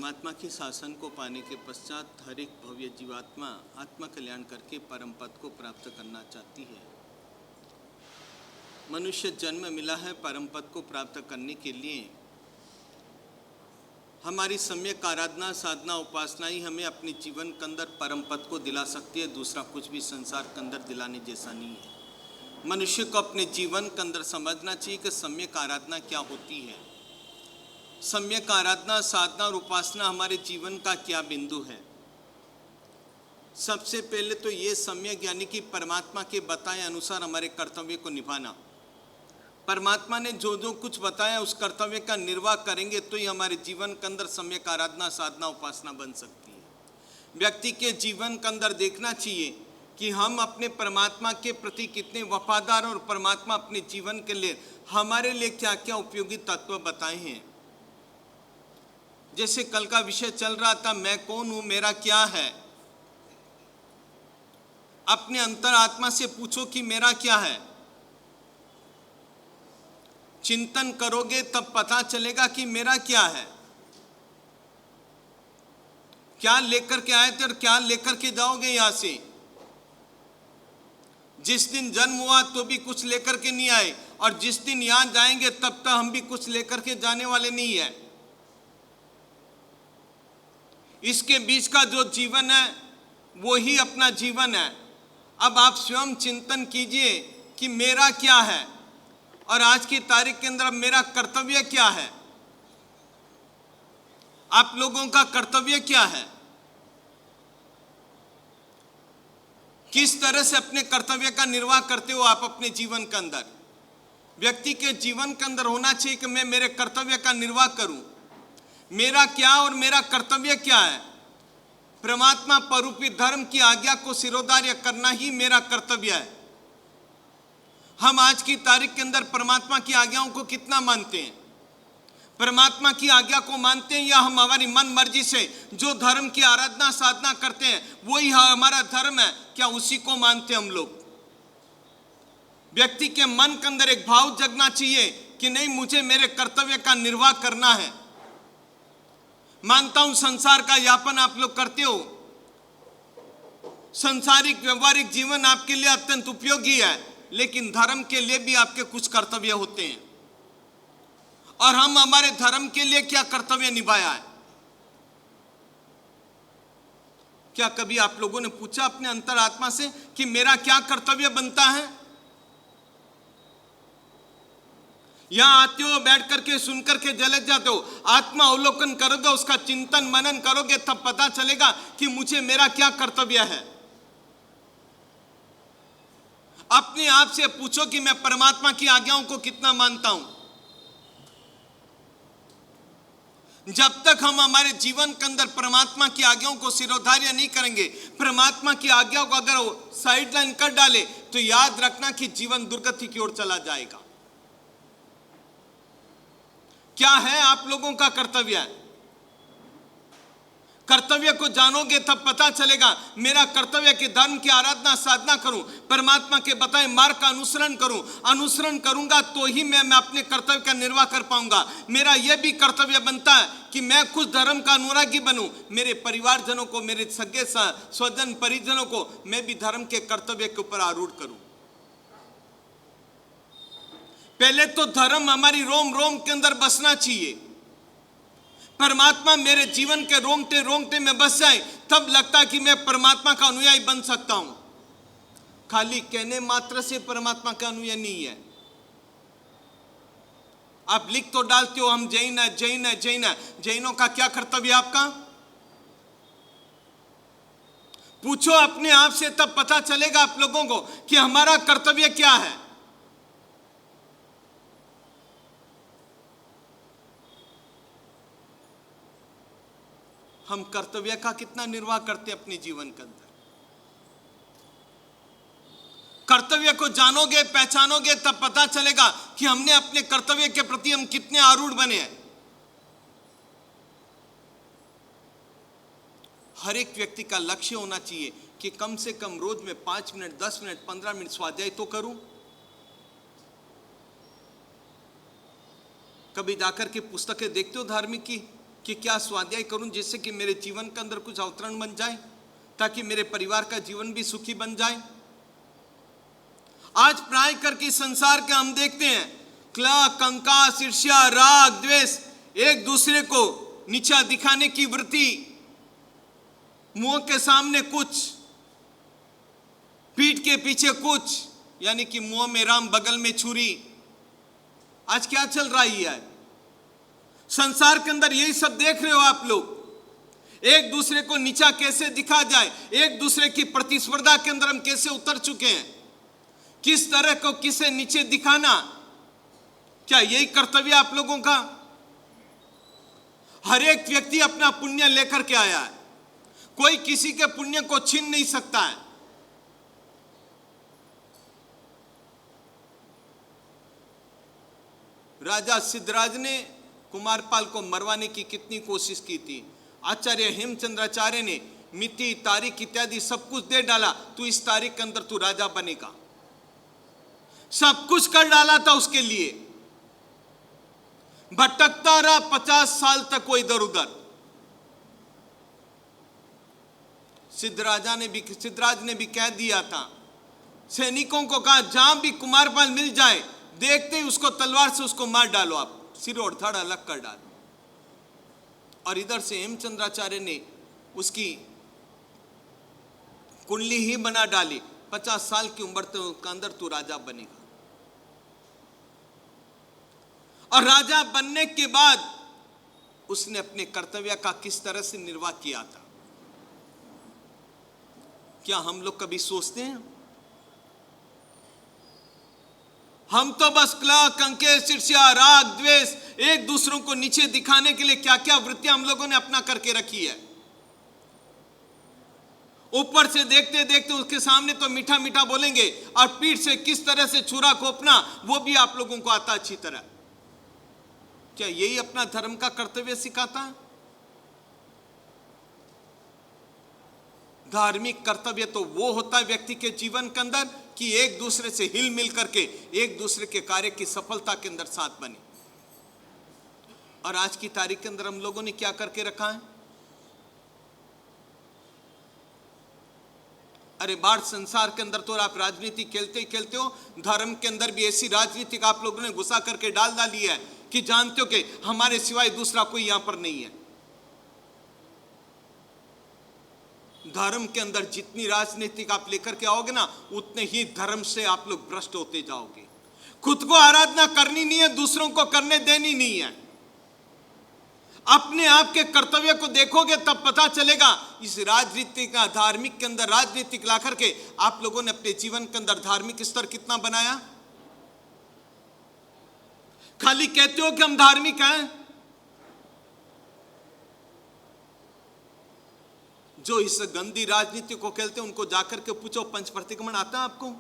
परमात्मा के शासन को पाने के पश्चात हर एक भव्य जीवात्मा आत्मा कल्याण करके परम पद को प्राप्त करना चाहती है। मनुष्य जन्म मिला है परम पद को प्राप्त करने के लिए। हमारी सम्यक आराधना साधना उपासना ही हमें अपने जीवन के अंदर परम पद को दिला सकती है। दूसरा कुछ भी संसार के अंदर दिलाने जैसा नहीं है। मनुष्य को अपने जीवन के अंदर समझना चाहिए कि सम्यक आराधना क्या होती है, सम्यक आराधना साधना और उपासना हमारे जीवन का क्या बिंदु है। सबसे पहले तो ये सम्यक यानी कि परमात्मा के बताए अनुसार हमारे कर्तव्य को निभाना। परमात्मा ने जो जो कुछ बताया उस कर्तव्य का निर्वाह करेंगे तो ही हमारे जीवन के अंदर सम्यक आराधना साधना उपासना बन सकती है। व्यक्ति के जीवन के अंदर देखना चाहिए कि हम अपने परमात्मा के प्रति कितने वफादार और परमात्मा अपने जीवन के लिए हमारे लिए क्या क्या उपयोगी तत्व बताए हैं। जैसे कल का विषय चल रहा था, मैं कौन हूं, मेरा क्या है। अपने अंतर आत्मा से पूछो कि मेरा क्या है। चिंतन करोगे तब पता चलेगा कि मेरा क्या है। क्या लेकर के आए थे और क्या लेकर के जाओगे यहां से। जिस दिन जन्म हुआ तो भी कुछ लेकर के नहीं आए, और जिस दिन यहां जाएंगे तब तक हम भी कुछ लेकर के जाने वाले नहीं है। इसके बीच का जो जीवन है वो ही अपना जीवन है। अब आप स्वयं चिंतन कीजिए कि मेरा क्या है और आज की तारीख के अंदर मेरा कर्तव्य क्या है। आप लोगों का कर्तव्य क्या है, किस तरह से अपने कर्तव्य का निर्वाह करते हो आप अपने जीवन के अंदर। व्यक्ति के जीवन के अंदर होना चाहिए कि मैं मेरे कर्तव्य का निर्वाह करूं। मेरा क्या और मेरा कर्तव्य क्या है। परमात्मा परूपी धर्म की आज्ञा को सिरोधार्य करना ही मेरा कर्तव्य है। हम आज की तारीख के अंदर परमात्मा की आज्ञाओं को कितना मानते हैं। परमात्मा की आज्ञा को मानते हैं या हम हमारी मन मर्जी से जो धर्म की आराधना साधना करते हैं वही हमारा धर्म है, क्या उसी को मानते हम लोग। व्यक्ति के मन के अंदर एक भाव जगना चाहिए कि नहीं, मुझे मेरे कर्तव्य का निर्वाह करना है। मानता हूं संसार का यापन आप लोग करते हो, संसारिक व्यवहारिक जीवन आपके लिए अत्यंत उपयोगी है, लेकिन धर्म के लिए भी आपके कुछ कर्तव्य होते हैं। और हम हमारे धर्म के लिए क्या कर्तव्य निभाया है। क्या कभी आप लोगों ने पूछा अपने अंतरात्मा से कि मेरा क्या कर्तव्य बनता है। यहां आते हो, बैठ करके सुन करके जलत जाते हो। आत्मा अवलोकन करोगे, उसका चिंतन मनन करोगे तब पता चलेगा कि मुझे मेरा क्या कर्तव्य है। अपने आप से पूछो कि मैं परमात्मा की आज्ञाओं को कितना मानता हूं। जब तक हम हमारे जीवन के अंदर परमात्मा की आज्ञाओं को सिरोधार्य नहीं करेंगे, परमात्मा की आज्ञाओं को अगर साइड लाइन कर डाले तो याद रखना कि जीवन दुर्गति की ओर चला जाएगा। क्या है आप लोगों का कर्तव्य। कर्तव्य को जानोगे तब पता चलेगा मेरा कर्तव्य के धर्म की आराधना साधना करूं, परमात्मा के बताए मार्ग का अनुसरण करूं। अनुसरण करूंगा तो ही मैं अपने कर्तव्य का निर्वाह कर पाऊंगा। मेरा यह भी कर्तव्य बनता है कि मैं कुछ धर्म का अनुरागी बनूं। मेरे परिवारजनों को, मेरे सगे स्वजन परिजनों को मैं भी धर्म के कर्तव्य के ऊपर आरूढ़ करूं। पहले तो धर्म हमारी रोम रोम के अंदर बसना चाहिए। परमात्मा मेरे जीवन के रोंगटे रोंगटे में बस जाए तब लगता है कि मैं परमात्मा का अनुयायी बन सकता हूं। खाली कहने मात्र से परमात्मा का अनुयायी नहीं है। आप लिख तो डालते हो हम जैन है जैन है जैन है। जैनों का क्या कर्तव्य आपका। पूछो अपने आप से तब पता चलेगा आप लोगों को कि हमारा कर्तव्य क्या है। हम कर्तव्य का कितना निर्वाह करते हैं अपने जीवन के अंदर। कर्तव्य को जानोगे पहचानोगे तब पता चलेगा कि हमने अपने कर्तव्य के प्रति हम कितने आरूढ़ बने हैं। हर एक व्यक्ति का लक्ष्य होना चाहिए कि कम से कम रोज में 5 मिनट 10 मिनट 15 मिनट स्वाध्याय तो करूं। कभी जाकर के पुस्तकें देखते हो धार्मिक की, कि क्या स्वाध्याय करूं जिससे कि मेरे जीवन के अंदर कुछ अवतरण बन जाए, ताकि मेरे परिवार का जीवन भी सुखी बन जाए। आज प्राय करके संसार के हम देखते हैं क्ला कंकास ईर्ष्या राग द्वेष, एक दूसरे को नीचा दिखाने की वृत्ति, मुंह के सामने कुछ पीठ के पीछे कुछ, यानी कि मुंह में राम बगल में छुरी। आज क्या चल रहा है संसार के अंदर? यही सब देख रहे हो आप लोग। एक दूसरे को नीचा कैसे दिखा जाए, एक दूसरे की प्रतिस्पर्धा के अंदर हम कैसे उतर चुके हैं, किस तरह को किसे नीचे दिखाना, क्या यही कर्तव्य आप लोगों का? हर एक व्यक्ति अपना पुण्य लेकर के आया है, कोई किसी के पुण्य को छीन नहीं सकता है। राजा सिद्धराज ने कुमारपाल को मरवाने की कितनी कोशिश की थी। आचार्य हेमचंद्राचार्य ने मिति तारीख इत्यादि सब कुछ दे डाला, तू इस तारीख के अंदर तू राजा बनेगा, सब कुछ कर डाला था उसके लिए। भटकता रहा 50 साल तक वो इधर उधर। सिद्धराज ने भी कह दिया था, सैनिकों को कहा जहां भी कुमारपाल मिल जाए देखते ही उसको तलवार से उसको मार डालो, आप सिर और धड़ अलग कर डालो। और इधर से हेमचंद्राचार्य ने उसकी कुंडली ही बना डाली, 50 साल की उम्र के अंदर तू राजा बनेगा। और राजा बनने के बाद उसने अपने कर्तव्य का किस तरह से निर्वाह किया था, क्या हम लोग कभी सोचते हैं? हम तो बस क्ला कंकेश ईर्ष्या राग द्वेष, एक दूसरों को नीचे दिखाने के लिए क्या क्या वृत्तियां हम लोगों ने अपना करके रखी है। ऊपर से देखते देखते उसके सामने तो मीठा मीठा बोलेंगे, और पीठ से किस तरह से छुरा घोंपना वो भी आप लोगों को आता अच्छी तरह। क्या यही अपना धर्म का कर्तव्य सिखाता है? धार्मिक कर्तव्य तो वो होता है व्यक्ति के जीवन के अंदर कि एक दूसरे से हिल मिल करके एक दूसरे के कार्य की सफलता के अंदर साथ बने। और आज की तारीख के अंदर हम लोगों ने क्या करके रखा है? अरे बाहर संसार के अंदर तो आप राजनीति खेलते ही खेलते हो, धर्म के अंदर भी ऐसी राजनीति का आप लोगों ने घुसा करके डाली है कि जानते हो कि हमारे सिवाय दूसरा कोई यहां पर नहीं है। धर्म के अंदर जितनी राजनीति आप लेकर के आओगे ना, उतने ही धर्म से आप लोग भ्रष्ट होते जाओगे। खुद को आराधना करनी नहीं है, दूसरों को करने देनी नहीं है। अपने आप के कर्तव्य को देखोगे तब पता चलेगा। इस राजनीति का धार्मिक के अंदर राजनीतिक ला करके आप लोगों ने अपने जीवन के अंदर धार्मिक स्तर कितना बनाया? खाली कहते हो कि हम धार्मिक हैं। जो इस गंदी राजनीति को खेलते हैं उनको जाकर के पूछो, पंच प्रतिक्रमण आता है आपको?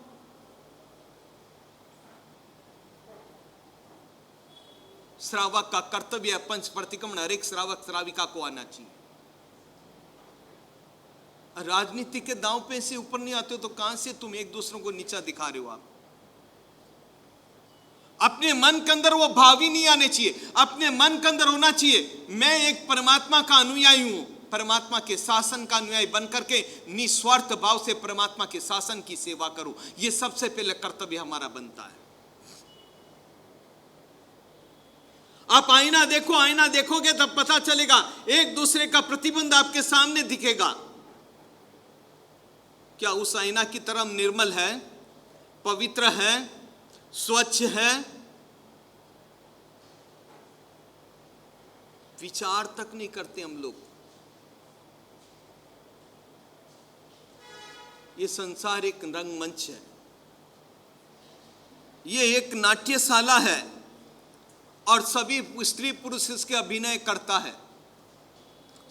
श्रावक का कर्तव्य है पंच प्रतिक्रमण, हर एक श्रावक श्राविका को आना चाहिए। राजनीति के दांव पे से ऊपर नहीं आते हो तो कहां से तुम एक दूसरों को नीचा दिखा रहे हो? आप अपने मन के अंदर वो भाव ही नहीं आने चाहिए। अपने मन के अंदर होना चाहिए मैं एक परमात्मा का अनुयायी हूं, परमात्मा के शासन का अनुयायी बन करके निस्वार्थ भाव से परमात्मा के शासन की सेवा करूं। यह सबसे पहले कर्तव्य हमारा बनता है। आप आईना देखो, आईना देखोगे तब पता चलेगा, एक दूसरे का प्रतिबिंब आपके सामने दिखेगा। क्या उस आईना की तरह निर्मल है, पवित्र है, स्वच्छ है? विचार तक नहीं करते हम लोग। ये संसार एक रंगमंच है, ये एक नाट्यशाला है और सभी स्त्री पुरुष इसके अभिनय करता है।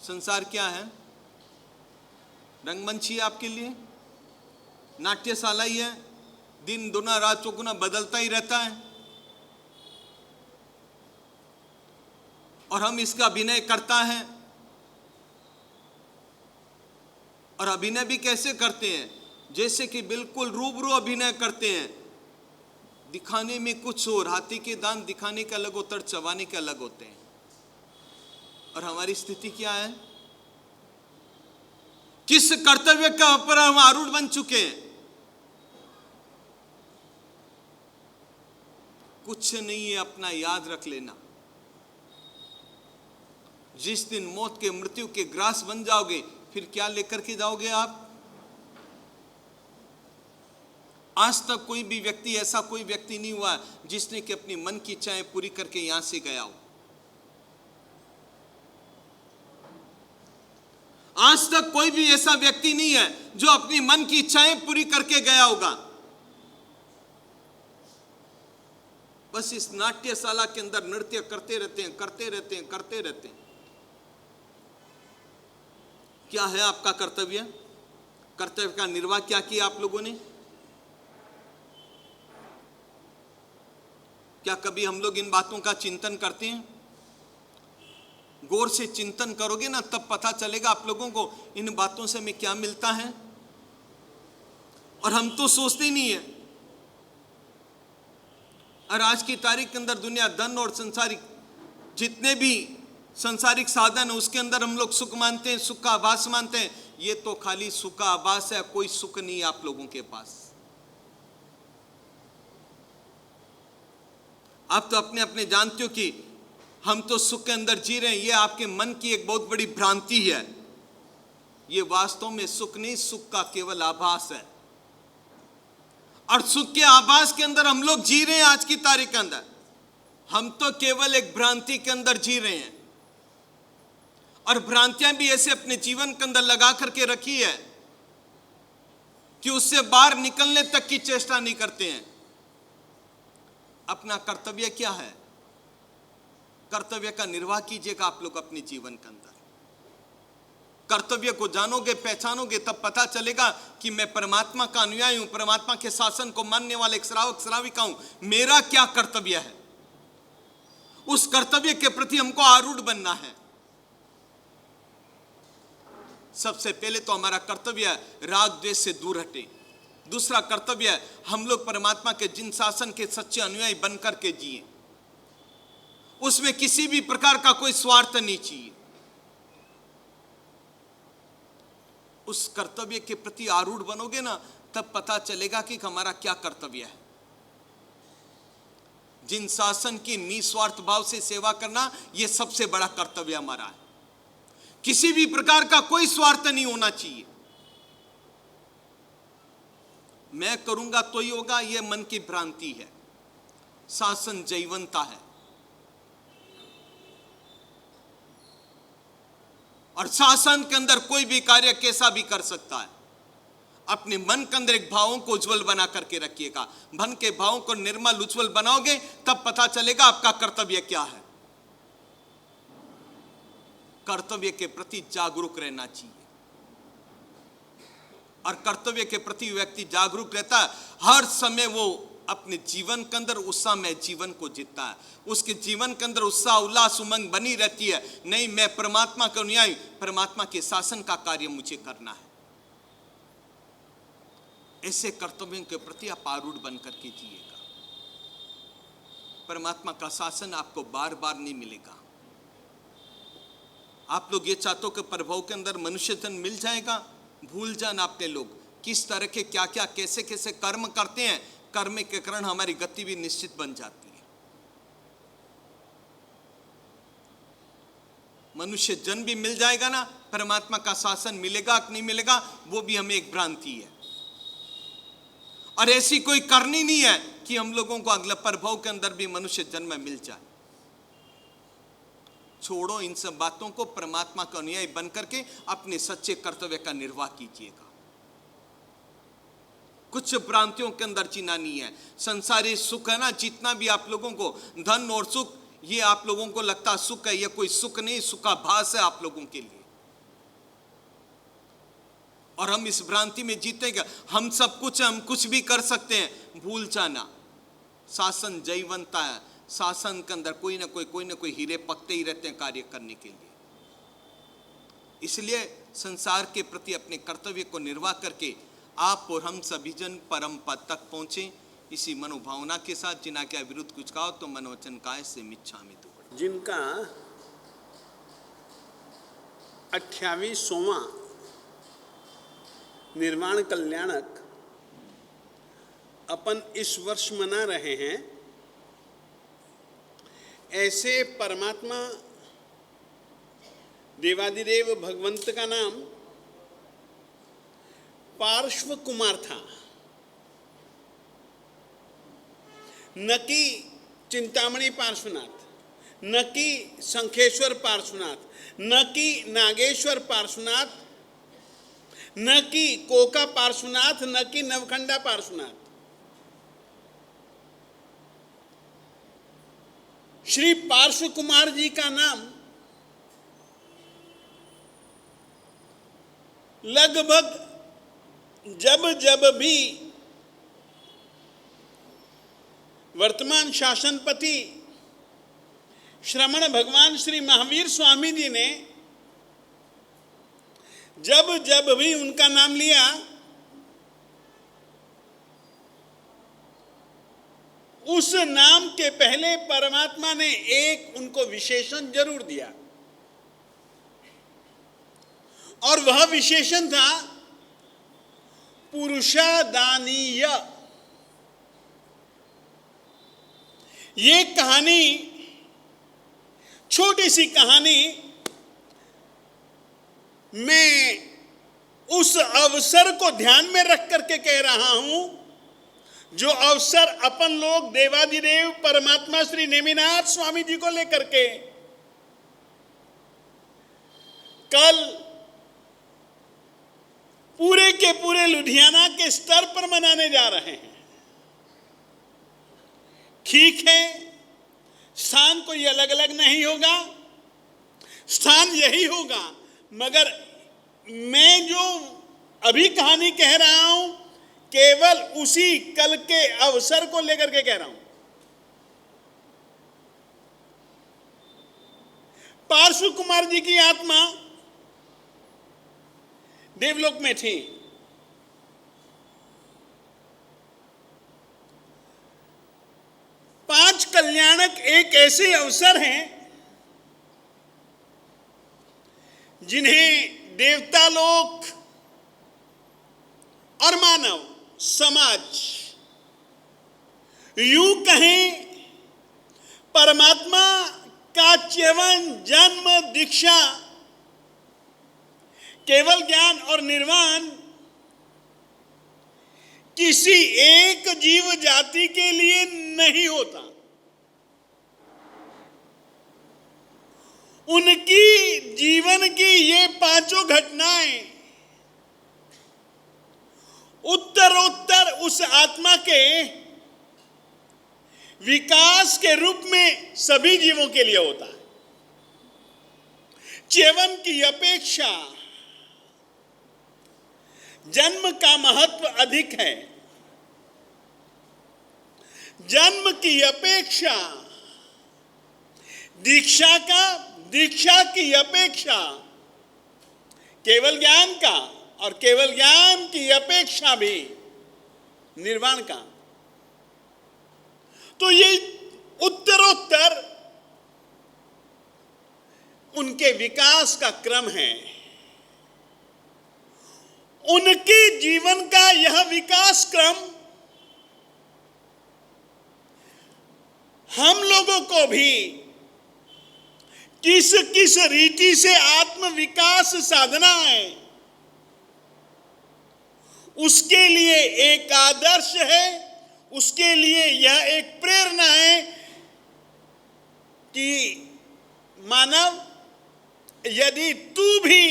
संसार क्या है? रंगमंच ही आपके लिए, नाट्यशाला ही है। दिन दुना रात चौगुना बदलता ही रहता है और हम इसका अभिनय करता है। और अभिनय भी कैसे करते हैं? जैसे कि बिल्कुल रूबरू अभिनय करते हैं, दिखाने में कुछ और। हाथी के दांत दिखाने के अलग होते हैं, चबाने के अलग होते हैं। और हमारी स्थिति क्या है? किस कर्तव्य का पर हम आरूढ़ बन चुके हैं? कुछ नहीं है, अपना याद रख लेना। जिस दिन मौत के मृत्यु के ग्रास बन जाओगे, फिर क्या लेकर के जाओगे आप? आज तक कोई भी व्यक्ति, ऐसा कोई व्यक्ति नहीं हुआ जिसने कि अपनी मन की इच्छाएं पूरी करके यहां से गया हो। आज तक कोई भी ऐसा व्यक्ति नहीं है जो अपनी मन की इच्छाएं पूरी करके गया होगा। बस इस नाट्यशाला के अंदर नृत्य करते रहते हैं, करते रहते हैं, करते रहते हैं। क्या है आपका कर्तव्य? कर्तव्य का निर्वाह क्या किया आप लोगों ने? क्या कभी हम लोग इन बातों का चिंतन करते हैं? गौर से चिंतन करोगे ना, तब पता चलेगा आप लोगों को इन बातों से हमें क्या मिलता है। और हम तो सोचते ही नहीं है। और आज की तारीख के अंदर दुनिया धन और संसारिक जितने भी संसारिक साधन है उसके अंदर हम लोग सुख मानते हैं, सुख का आभास मानते हैं। ये तो खाली सुख का आभास है, कोई सुख नहीं है आप लोगों के पास। आप तो अपने अपने जानते हो कि हम तो सुख के अंदर जी रहे हैं। ये आपके मन की एक बहुत बड़ी भ्रांति है। ये वास्तव में सुख नहीं, सुख का केवल आभास है। और सुख के आभास के अंदर हम लोग जी रहे हैं। आज की तारीख के अंदर हम तो केवल एक भ्रांति के अंदर जी रहे हैं। और भ्रांतियां भी ऐसे अपने जीवन के अंदर लगा करके रखी है कि उससे बाहर निकलने तक की चेष्टा नहीं करते हैं। अपना कर्तव्य क्या है? कर्तव्य का निर्वाह कीजिएगा आप लोग अपने जीवन के अंदर। कर्तव्य को जानोगे, पहचानोगे, तब पता चलेगा कि मैं परमात्मा का अनुयायी हूं, परमात्मा के शासन को मानने वाले एक श्रावक श्राविका हूं। मेरा क्या कर्तव्य है? उस कर्तव्य के प्रति हमको आरूढ़ बनना है। सबसे पहले तो हमारा कर्तव्य है राग द्वेष से दूर हटे। दूसरा कर्तव्य है हम लोग परमात्मा के जिन शासन के सच्चे अनुयायी बनकर के जिए, उसमें किसी भी प्रकार का कोई स्वार्थ नहीं चाहिए। उस कर्तव्य के प्रति आरूढ़ बनोगे ना, तब पता चलेगा कि हमारा क्या कर्तव्य है। जिन शासन की निस्वार्थ भाव से सेवा करना, यह सबसे बड़ा कर्तव्य हमारा है। किसी भी प्रकार का कोई स्वार्थ नहीं होना चाहिए। मैं करूंगा तो ही होगा, यह मन की भ्रांति है। शासन जयवंता है और शासन के अंदर कोई भी कार्य कैसा भी कर सकता है। अपने मन के अंदर एक भावों को उज्जवल बना करके रखिएगा। मन के भावों को निर्मल उज्जवल बनाओगे, तब पता चलेगा आपका कर्तव्य क्या है। कर्तव्य के प्रति जागरूक रहना चाहिए। और कर्तव्य के प्रति व्यक्ति जागरूक रहता है, हर समय वो अपने जीवन के अंदर उत्साहमय जीवन को जीता है। उसके जीवन के अंदर उत्साह, उल्लास, उमंग बनी रहती है। नहीं, मैं परमात्मा का अनुयायी, परमात्मा के शासन का कार्य मुझे करना है। ऐसे कर्तव्यों के प्रति आप आरूढ़ बन करके जिएगा। परमात्मा का शासन आपको बार बार नहीं मिलेगा। आप लोग ये चाहते हो कि प्रभु के अंदर मनुष्य जन मिल जाएगा, भूल जाना अपने लोग किस तरह के क्या क्या कैसे कैसे कर्म करते हैं। कर्म के कारण हमारी गति भी निश्चित बन जाती है। मनुष्य जन भी मिल जाएगा ना, परमात्मा का शासन मिलेगा कि नहीं मिलेगा, वो भी हमें एक भ्रांति है। और ऐसी कोई करनी नहीं है कि हम लोगों को अगला प्रभु के अंदर भी मनुष्य जन्म मिल जाए। छोड़ो इन सब बातों को, परमात्मा का अनुयायी बन करके अपने सच्चे कर्तव्य का निर्वाह कीजिएगा। कुछ भ्रांतियों के अंदर जीना नहीं है। संसारी सुख है ना, जितना भी आप लोगों को धन और सुख, ये आप लोगों को लगता सुख है, ये कोई सुख नहीं, सुख का भास है आप लोगों के लिए। और हम इस भ्रांति में जीतेंगे, हम सब कुछ, हम कुछ भी कर सकते हैं। भूल जाना, शासन जयवंता है। शासन के अंदर कोई ना कोई हीरे पकते ही रहते हैं कार्य करने के लिए। इसलिए संसार के प्रति अपने कर्तव्य को निर्वाह करके आप और हम सभी जन परम पद तक पहुंचे। इसी मनोभावना के साथ जिना के विरुद्ध कुछ कहो तो मनोवचन काय से मिच्छामि तु। जिनका 28वां निर्वाण कल्याणक अपन इस वर्ष मना रहे हैं। ऐसे परमात्मा देवादिदेव भगवंत का नाम पार्श्व कुमार था, न कि चिंतामणि पार्श्वनाथ, न कि शंखेश्वर पार्श्वनाथ, न कि नागेश्वर पार्श्वनाथ, न कि कोका पार्श्वनाथ, न कि नवखंडा पार्श्वनाथ। श्री पार्श्व कुमार जी का नाम लगभग जब जब भी वर्तमान शासनपति श्रमण भगवान श्री महावीर स्वामी जी ने जब जब भी उनका नाम लिया, उस नाम के पहले परमात्मा ने एक उनको विशेषण जरूर दिया, और वह विशेषण था पुरुषादानीय। ये कहानी, छोटी सी कहानी, मैं उस अवसर को ध्यान में रख करके कह रहा हूं, जो अवसर अपन लोग देवादिदेव परमात्मा श्री नेमिनाथ स्वामी जी को लेकर के कल पूरे के पूरे लुधियाना के स्तर पर मनाने जा रहे हैं। ठीक है, स्थान कोई अलग अलग नहीं होगा, स्थान यही होगा, मगर मैं जो अभी कहानी कह रहा हूं केवल उसी कल के अवसर को लेकर के कह रहा हूं। पार्श्व कुमार जी की आत्मा देवलोक में थी। पांच कल्याणक एक ऐसे अवसर हैं जिन्हें देवता लोक और मानव समाज, यूं कहें परमात्मा का च्यवन, जन्म, दीक्षा, केवल ज्ञान और निर्वाण किसी एक जीव जाति के लिए नहीं होता। उनकी जीवन की ये पांचों घटनाएं उत्तरोत्तर उस आत्मा के विकास के रूप में सभी जीवों के लिए होता है। च्यवन की अपेक्षा जन्म का महत्व अधिक है। जन्म की अपेक्षा दीक्षा की अपेक्षा केवल ज्ञान का, और केवल ज्ञान की अपेक्षा भी निर्वाण का। तो ये उत्तरोत्तर उनके विकास का क्रम है। उनके जीवन का यह विकास क्रम हम लोगों को भी किस किस रीति से आत्म विकास साधना है, उसके लिए एक आदर्श है, उसके लिए यह एक प्रेरणा है कि मानव, यदि तू भी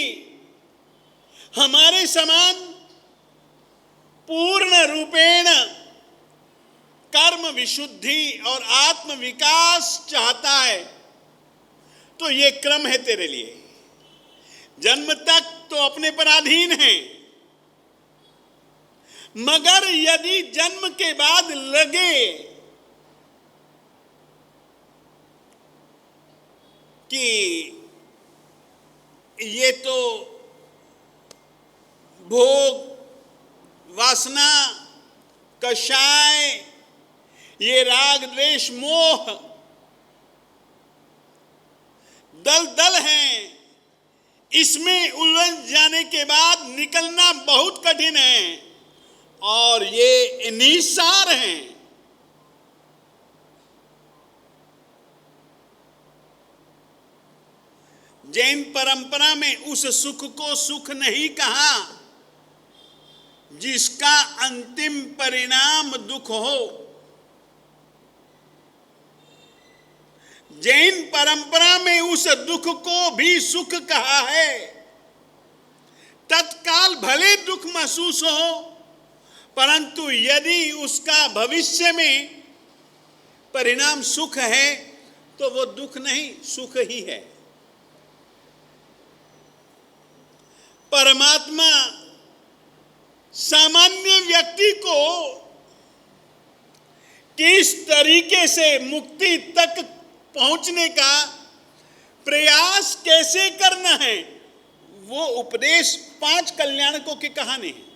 हमारे समान पूर्ण रूपेण कर्म विशुद्धि और आत्म विकास चाहता है, तो ये क्रम है तेरे लिए। जन्म तक तो अपने पर अधीन है, मगर यदि जन्म के बाद लगे कि ये तो भोग, वासना, कषाय, ये राग द्वेष मोह दल दल हैं, इसमें उलझ जाने के बाद निकलना बहुत कठिन है, और ये निस्सार हैं। जैन परंपरा में उस सुख को सुख नहीं कहा जिसका अंतिम परिणाम दुख हो। जैन परंपरा में उस दुख को भी सुख कहा है। तत्काल भले दुख महसूस हो, परंतु यदि उसका भविष्य में परिणाम सुख है तो वो दुख नहीं, सुख ही है। परमात्मा सामान्य व्यक्ति को किस तरीके से मुक्ति तक पहुंचने का प्रयास कैसे करना है, वो उपदेश 5 कल्याणकों की कहानी है।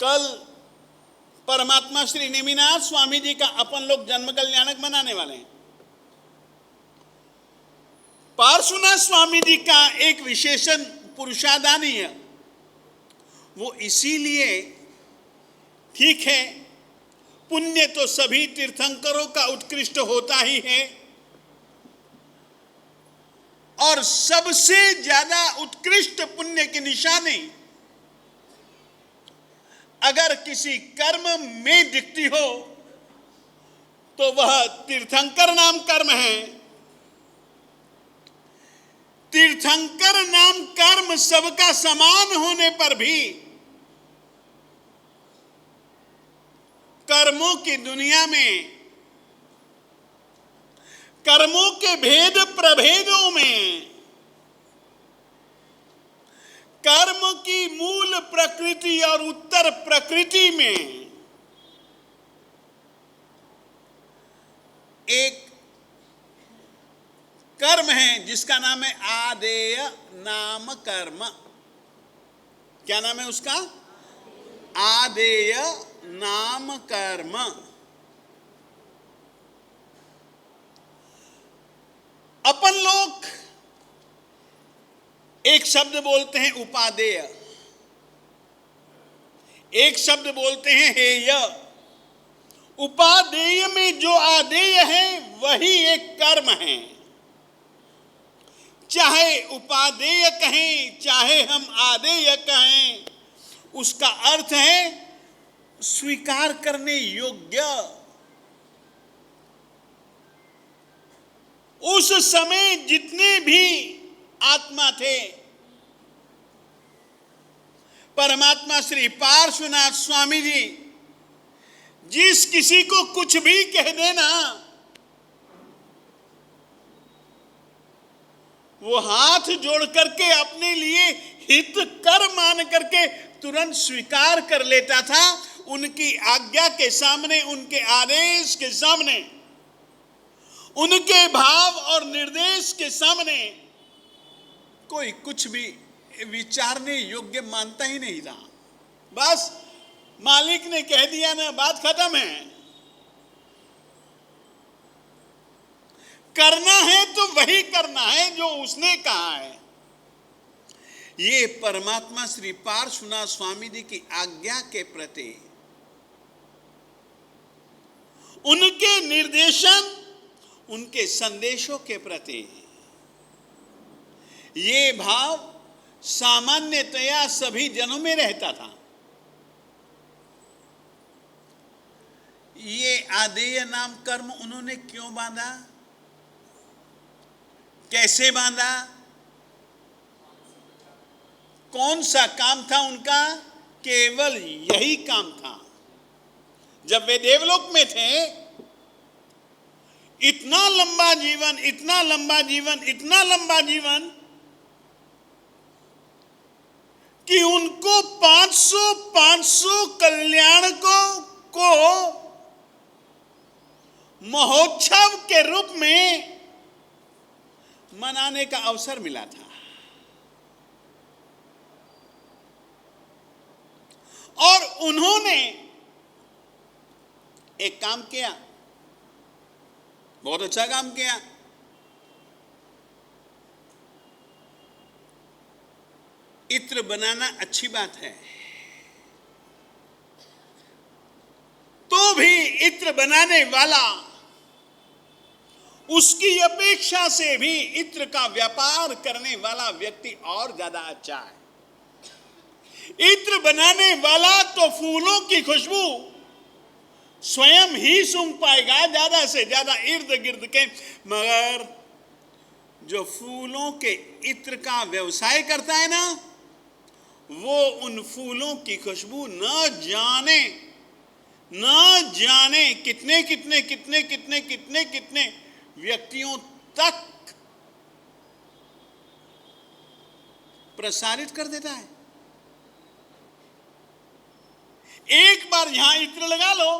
कल परमात्मा श्री नेमिनाथ स्वामी जी का अपन लोग जन्म कल्याणक मनाने वाले हैं। पार्श्वनाथ स्वामी जी का एक विशेषण पुरुषादानी है। वो इसीलिए ठीक है, पुण्य तो सभी तीर्थंकरों का उत्कृष्ट होता ही है, और सबसे ज्यादा उत्कृष्ट पुण्य की निशानी अगर किसी कर्म में दिखती हो तो वह तीर्थंकर नाम कर्म है। तीर्थंकर नाम कर्म सबका समान होने पर भी कर्मों की दुनिया में, कर्मों के भेद प्रभेदों में, कर्म की मूल प्रकृति और उत्तर प्रकृति में एक कर्म है जिसका नाम है आदेय नाम कर्म। क्या नाम है उसका? आदेय नाम कर्म। अपन लोग एक शब्द बोलते हैं उपादेय, एक शब्द बोलते हैं हेय। उपादेय में जो आदेय है वही एक कर्म है। चाहे उपादेय कहें चाहे हम आदेय कहें, उसका अर्थ है स्वीकार करने योग्य। उस समय जितने भी आत्मा थे, परमात्मा श्री पार्श्वनाथ स्वामी जी जिस किसी को कुछ भी कह देना, वो हाथ जोड़ करके अपने लिए हित कर मान करके तुरंत स्वीकार कर लेता था। उनकी आज्ञा के सामने, उनके आदेश के सामने, उनके भाव और निर्देश के सामने कोई कुछ भी विचारने योग्य मानता ही नहीं था। बस मालिक ने कह दिया ना, बात खत्म है। करना है तो वही करना है जो उसने कहा है। ये परमात्मा श्री पार्श्वनाथ स्वामी जी की आज्ञा के प्रति, उनके निर्देशन, उनके संदेशों के प्रति ये भाव सामान्यतया सभी जनों में रहता था। ये आदेय नाम कर्म उन्होंने क्यों बांधा, कैसे बांधा, कौन सा काम था उनका? केवल यही काम था। जब वे देवलोक में थे, इतना लंबा जीवन, इतना लंबा जीवन, इतना लंबा जीवन कि उनको 500 कल्याणकों को महोत्सव के रूप में मनाने का अवसर मिला था। और उन्होंने एक काम किया, बहुत अच्छा काम किया। इत्र बनाना अच्छी बात है, तो भी इत्र बनाने वाला उसकी अपेक्षा से भी इत्र का व्यापार करने वाला व्यक्ति और ज्यादा अच्छा है। इत्र बनाने वाला तो फूलों की खुशबू स्वयं ही सूंघ पाएगा ज्यादा से ज्यादा इर्द गिर्द के, मगर जो फूलों के इत्र का व्यवसाय करता है ना, वो उन फूलों की खुशबू न जाने कितने कितने कितने कितने कितने कितने व्यक्तियों तक प्रसारित कर देता है। एक बार यहां इत्र लगा लो,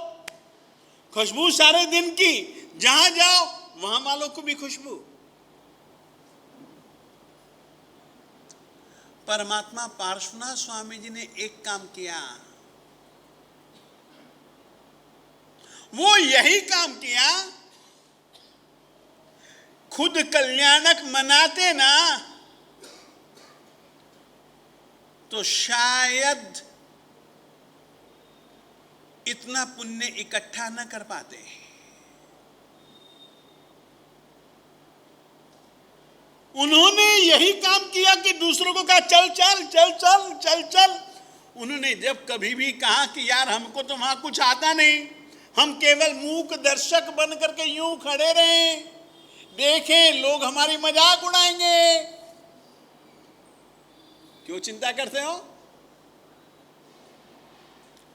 खुशबू सारे दिन की, जहां जाओ वहां वालों को भी खुशबू। परमात्मा पार्श्वनाथ स्वामी जी ने एक काम किया, वो यही काम किया, खुद कल्याणक मनाते ना तो शायद इतना पुण्य इकट्ठा न कर पाते। उन्होंने यही काम किया कि दूसरों को कहा चल चल चल चल चल चल। उन्होंने जब कभी भी कहा कि यार हमको तो वहां कुछ आता नहीं, हम केवल मूक दर्शक बन करके यूं खड़े रहे, देखें लोग हमारी मजाक उड़ाएंगे, क्यों चिंता करते हो?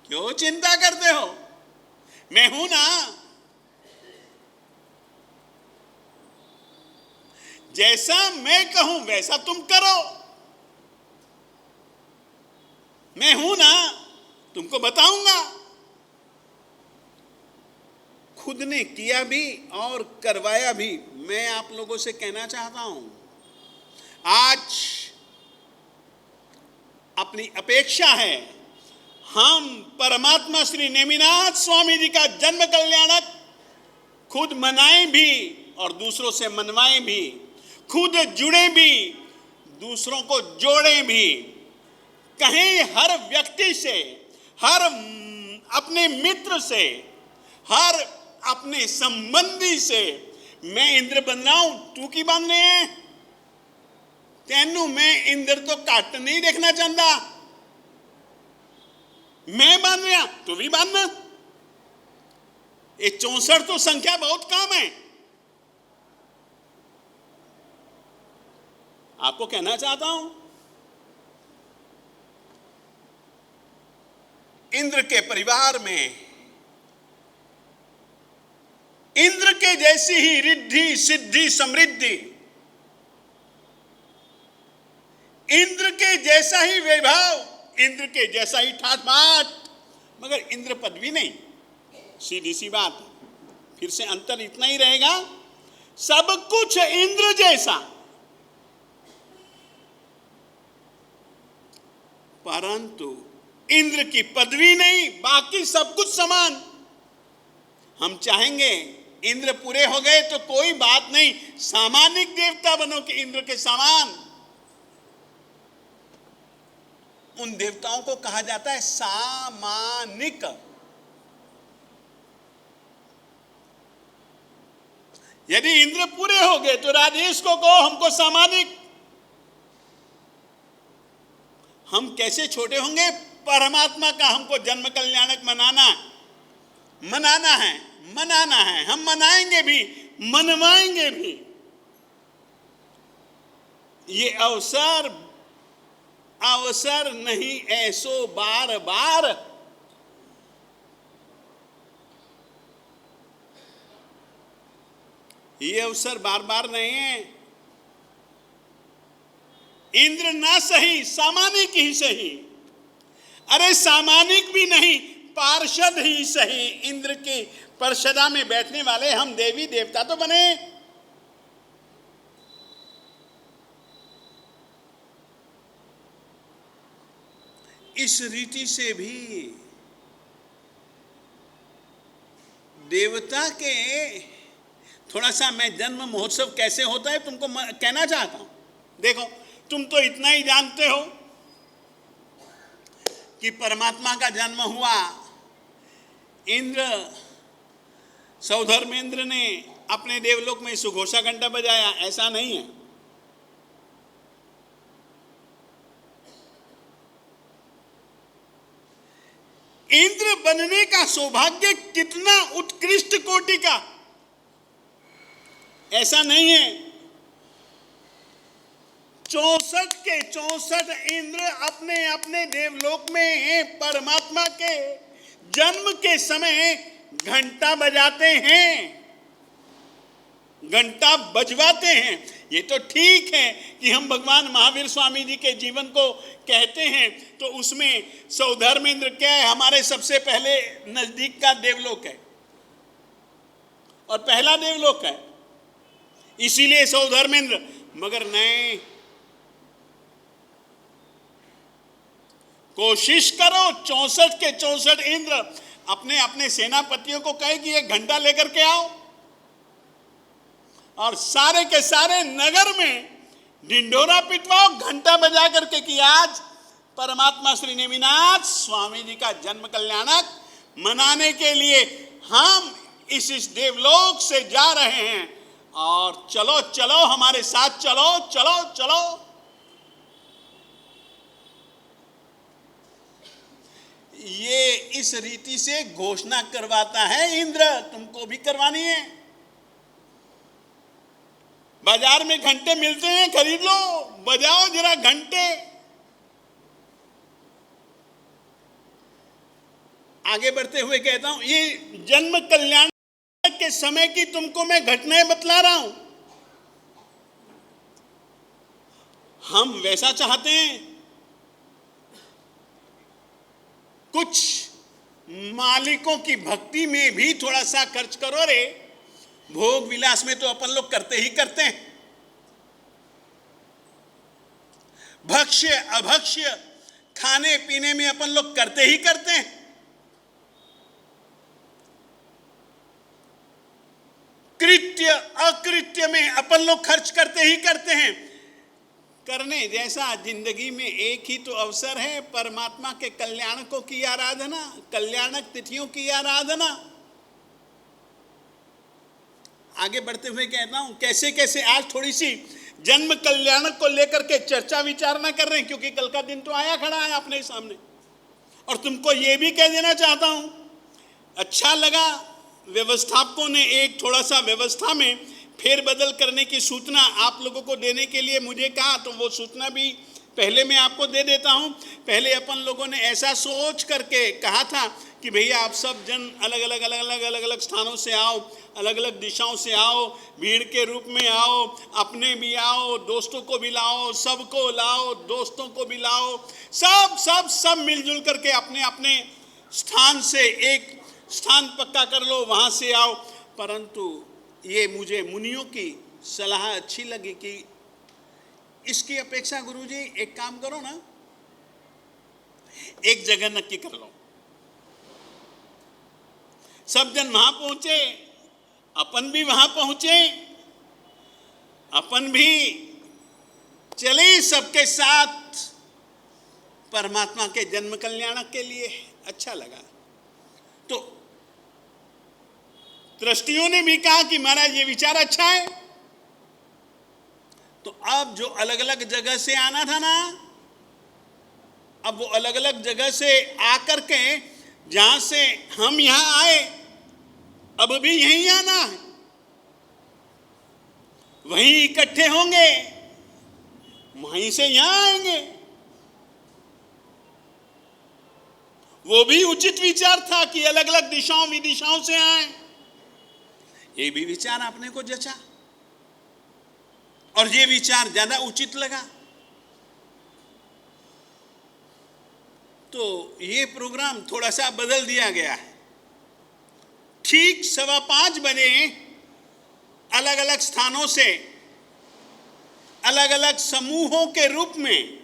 क्यों चिंता करते हो? मैं हूं ना। जैसा मैं कहूं वैसा तुम करो। मैं हूं ना, तुमको बताऊंगा। खुद ने किया भी और करवाया भी। मैं आप लोगों से कहना चाहता हूं, आज अपनी अपेक्षा है हम परमात्मा श्री नेमिनाथ स्वामी जी का जन्म कल्याणक खुद मनाएं भी और दूसरों से मनवाएं भी, खुद जुड़े भी, दूसरों को जोड़ें भी। कहें हर व्यक्ति से, हर अपने मित्र से, हर अपने संबंधी से, मैं इंद्र बन रहा हूं, तू की बांध रहे हैं? तेनू मैं इंद्र तो काट नहीं देखना चाहता। मैं बांध रहा, तू भी बांधना। ये 64 तो संख्या बहुत कम है। आपको कहना चाहता हूं, इंद्र के परिवार में इंद्र के जैसी ही रिद्धि सिद्धि समृद्धि, इंद्र के जैसा ही वैभव, इंद्र के जैसा ही ठाट बाट, मगर इंद्र पदवी नहीं। सीधी सी बात, फिर से अंतर इतना ही रहेगा, सब कुछ इंद्र जैसा, परंतु इंद्र की पदवी नहीं, बाकी सब कुछ समान। हम चाहेंगे इंद्र पूरे हो गए तो कोई बात नहीं, सामान्य देवता बनो कि इंद्र के समान। उन देवताओं को कहा जाता है सामानिक। यदि इंद्र पूरे हो गए तो राजेश को कहो हमको सामानिक। हम कैसे छोटे होंगे? परमात्मा का हमको जन्म कल्याणक मनाना है। हम मनाएंगे भी, मनवाएंगे भी। ये अवसर नहीं ऐसो बार बार। ये अवसर बार बार नहीं है। इंद्र ना सही, सामानिक ही सही। अरे सामानिक भी नहीं, पार्षद ही सही। इंद्र की पार्षदा में बैठने वाले हम देवी देवता तो बने। इस रीति से भी देवता के थोड़ा सा मैं जन्म महोत्सव कैसे होता है तुमको कहना चाहता हूं। देखो, तुम तो इतना ही जानते हो कि परमात्मा का जन्म हुआ, इंद्र सौधर्मेंद्र ने अपने देवलोक में सुघोषा घंटा बजाया, ऐसा नहीं है। इंद्र बनने का सौभाग्य कितना उत्कृष्ट कोटि का, ऐसा नहीं है। 64 के 64 इंद्र अपने अपने देवलोक में परमात्मा के जन्म के समय घंटा बजाते हैं, घंटा बजवाते हैं। ये तो ठीक है कि हम भगवान महावीर स्वामी जी के जीवन को कहते हैं, तो उसमें सौधर्मेंद्र क्या है, हमारे सबसे पहले नजदीक का देवलोक है और पहला देवलोक है, इसीलिए सौधर्मेंद्र। मगर नहीं, कोशिश करो 64 के 64 इंद्र अपने अपने सेनापतियों को कहे कि एक घंटा लेकर के आओ, और सारे के सारे नगर में ढिंढोरा पिटवाओ घंटा बजा करके कि आज परमात्मा श्री नेमिनाथ स्वामी जी का जन्म कल्याणक मनाने के लिए हम इस देवलोक से जा रहे हैं, और चलो चलो हमारे साथ चलो चलो चलो। ये इस रीति से घोषणा करवाता है इंद्र, तुमको भी करवानी है। बाजार में घंटे मिलते हैं, खरीद लो, बजाओ जरा घंटे। आगे बढ़ते हुए कहता हूं, ये जन्म कल्याण के समय की तुमको मैं घटनाएं बतला रहा हूं। हम वैसा चाहते हैं, कुछ मालिकों की भक्ति में भी थोड़ा सा खर्च करो रे, भोग विलास में तो अपन लोग करते ही करते हैं, भक्ष्य अभक्ष्य खाने पीने में अपन लोग करते ही करते हैं। कृत्य अकृत्य में अपन लोग खर्च करते ही करते हैं। करने जैसा जिंदगी में एक ही तो अवसर है, परमात्मा के कल्याणकों की आराधना, कल्याणक तिथियों की आराधना। आगे बढ़ते हुए कहता हूं, कैसे कैसे आज थोड़ी सी जन्म कल्याणक को लेकर के चर्चा विचारना कर रहे हैं, क्योंकि कल का दिन तो आया खड़ा है अपने सामने। और तुमको ये भी कह देना चाहता हूं, अच्छा लगा व्यवस्थापकों ने एक थोड़ा सा व्यवस्था में फेरबदल करने की सूचना आप लोगों को देने के लिए मुझे कहा, तो वो सूचना भी पहले मैं आपको दे देता हूं। पहले अपन लोगों ने ऐसा सोच करके कहा था कि भैया आप सब जन अलग अलग स्थानों से आओ, अलग अलग दिशाओं से आओ, भीड़ के रूप में आओ, अपने भी आओ, दोस्तों को भी लाओ, सबको लाओ, दोस्तों को भी लाओ, सब सब सब मिलजुल करके अपने अपने स्थान से एक स्थान पक्का कर लो, वहाँ से आओ। परंतु ये मुझे मुनियों की सलाह अच्छी लगी कि इसकी अपेक्षा गुरुजी एक काम करो ना, एक जगह नक्की कर लो, सब जन वहां पहुंचे, अपन भी वहां पहुंचे, अपन भी चले सबके साथ परमात्मा के जन्म कल्याणक के लिए। अच्छा लगा। तो ट्रस्टियों ने भी कहा कि महाराज ये विचार अच्छा है। तो अब जो अलग अलग जगह से आना था ना, अब वो अलग अलग जगह से आकर के जहां से हम यहां आए, अब भी यहीं आना है, वहीं इकट्ठे होंगे, वहीं से यहां आएंगे। वो भी उचित विचार था कि अलग अलग दिशाओं विदिशाओं से आए। ये भी विचार आपने को जचा और ये विचार ज्यादा उचित लगा। तो ये प्रोग्राम थोड़ा सा बदल दिया गया है। ठीक 5:15 बजे अलग अलग स्थानों से अलग अलग समूहों के रूप में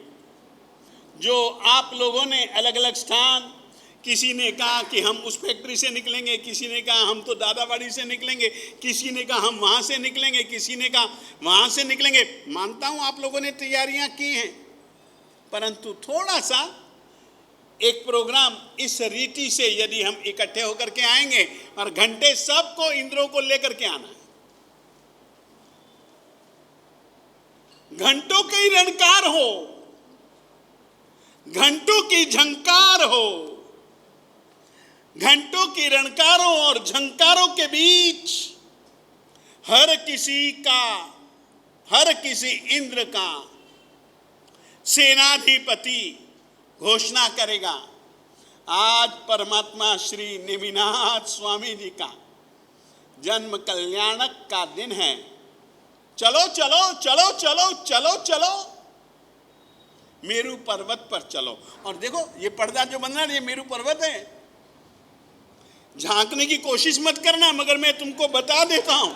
जो आप लोगों ने अलग अलग स्थान, किसी ने कहा कि हम उस फैक्ट्री से निकलेंगे, किसी ने कहा हम तो दादाबाड़ी से निकलेंगे, किसी ने कहा हम वहाँ से निकलेंगे, किसी ने कहा वहाँ से निकलेंगे। मानता हूँ आप लोगों ने तैयारियाँ की हैं, परंतु थोड़ा सा एक प्रोग्राम इस रीति से यदि हम इकट्ठे होकर के आएंगे और घंटे सबको इंद्रों को लेकर के आना है, घंटों की रणकार हो, घंटों की झंकार हो, घंटों की रणकारों और झंकारों के बीच हर किसी इंद्र का सेनाधिपति घोषणा करेगा। आज परमात्मा श्री नेमिनाथ स्वामी जी का जन्म कल्याणक का दिन है। चलो चलो चलो चलो चलो चलो मेरू पर्वत पर चलो। और देखो ये पर्दा जो बन रहा है ये मेरू पर्वत है। झांकने की कोशिश मत करना, मगर मैं तुमको बता देता हूं,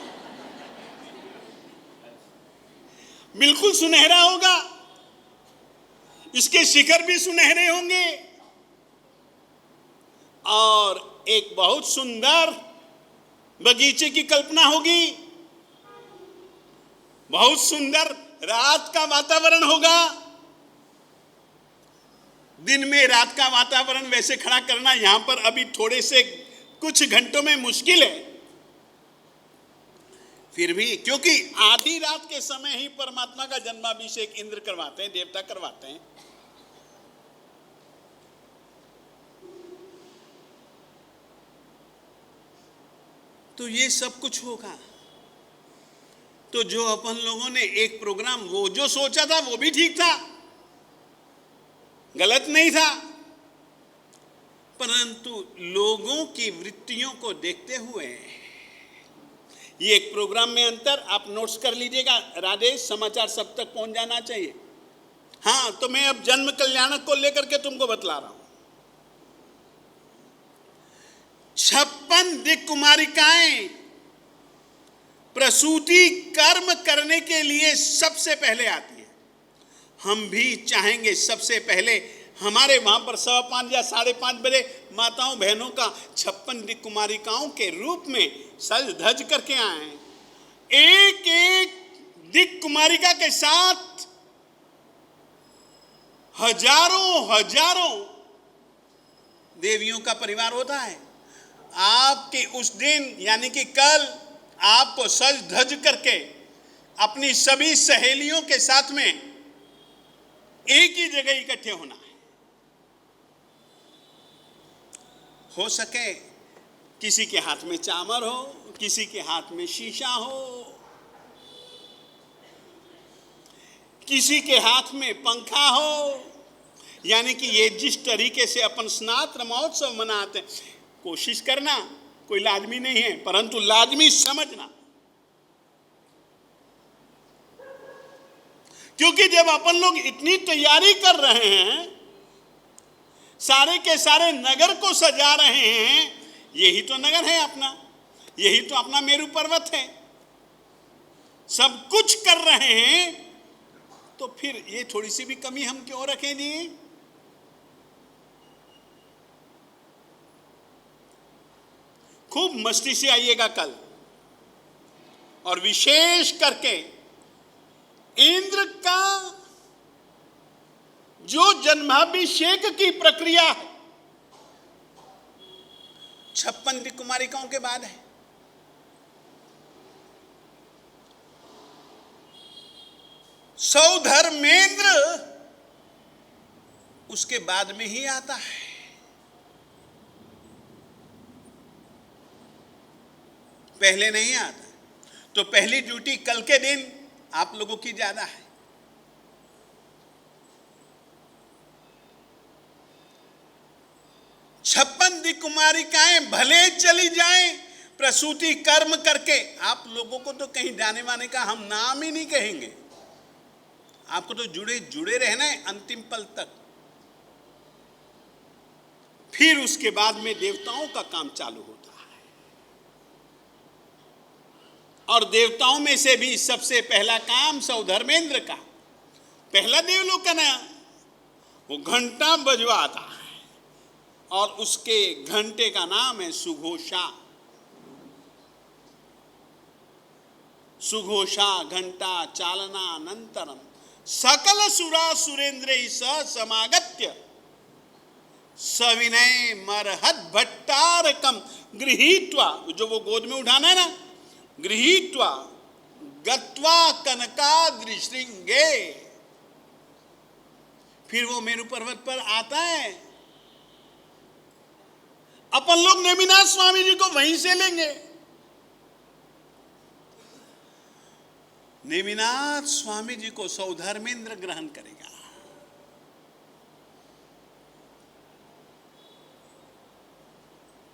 बिल्कुल सुनहरा होगा, इसके शिखर भी सुनहरे होंगे और एक बहुत सुंदर बगीचे की कल्पना होगी, बहुत सुंदर रात का वातावरण होगा। दिन में रात का वातावरण वैसे खड़ा करना यहां पर अभी थोड़े से कुछ घंटों में मुश्किल है, फिर भी क्योंकि आधी रात के समय ही परमात्मा का जन्माभिषेक इंद्र करवाते हैं, देवता करवाते हैं। तो ये सब कुछ होगा। तो जो अपन लोगों ने एक प्रोग्राम, वो जो सोचा था वो भी ठीक था, गलत नहीं था, परंतु लोगों की वृत्तियों को देखते हुए ये एक प्रोग्राम में अंतर आप नोट्स कर लीजिएगा। राधेश, समाचार सब तक पहुंच जाना चाहिए। हाँ, तो मैं अब जन्म कल्याणक को लेकर के तुमको बतला रहा हूं। 56 दिक् कुमारिकाएं प्रसूति कर्म करने के लिए सबसे पहले आती है। हम भी चाहेंगे सबसे पहले हमारे वहां पर 5:15 या 5:30 बजे माताओं बहनों का 56 दिक् कुमारिकाओं के रूप में सज धज करके आए। एक एक दिक् कुमारिका के साथ हजारों देवियों का परिवार होता है। आपके उस दिन यानी कि कल आपको सज धज करके अपनी सभी सहेलियों के साथ में एक ही जगह इकट्ठे होना है। हो सके किसी के हाथ में चामर हो, किसी के हाथ में शीशा हो, किसी के हाथ में पंखा हो, यानी कि ये जिस तरीके से अपन स्नातक महोत्सव मनाते हैं, कोशिश करना, कोई लाजमी नहीं है, परंतु लाजमी समझना। क्योंकि जब अपन लोग इतनी तैयारी कर रहे हैं, सारे के सारे नगर को सजा रहे हैं, यही तो नगर है अपना, यही तो अपना मेरू पर्वत है, सब कुछ कर रहे हैं, तो फिर ये थोड़ी सी भी कमी हम क्यों रखें जी? खूब मस्ती से आइएगा कल। और विशेष करके इंद्र का जो जन्माभिषेक की प्रक्रिया है 56 दिक् कुमारिकाओं के बाद है। सौधर्मेंद्र उसके बाद में ही आता है। पहले नहीं आता। तो पहली ड्यूटी कल के दिन आप लोगों की ज्यादा है। छप्पन दिक् कुमारिकाएं भले चली जाएं प्रसूति कर्म करके, आप लोगों को तो कहीं जाने वाने का हम नाम ही नहीं कहेंगे। आपको तो जुड़े जुड़े रहना है अंतिम पल तक। फिर उसके बाद में देवताओं का काम चालू होता है। और देवताओं में से भी सबसे पहला काम सौधर्मेंद्र का, पहला देवलोक का ना, वो घंटा बजवाता है और उसके घंटे का नाम है सुघोषा। सुघोषा घंटा चालना अनंतरम सकल सुरा सुरेंद्र स समागत्य सविनय मरहत भट्टारकम गृहीत्वा, जो वो गोद में उठाना है ना, गृहीत्वा गत्वा कनकाद्रि श्रृंगे, फिर वो मेरु पर्वत पर आता है। अपन लोग नेमिनाथ स्वामी जी को वहीं से लेंगे। नेमिनाथ स्वामी जी को सौधर्मेंद्र ग्रहण करेगा।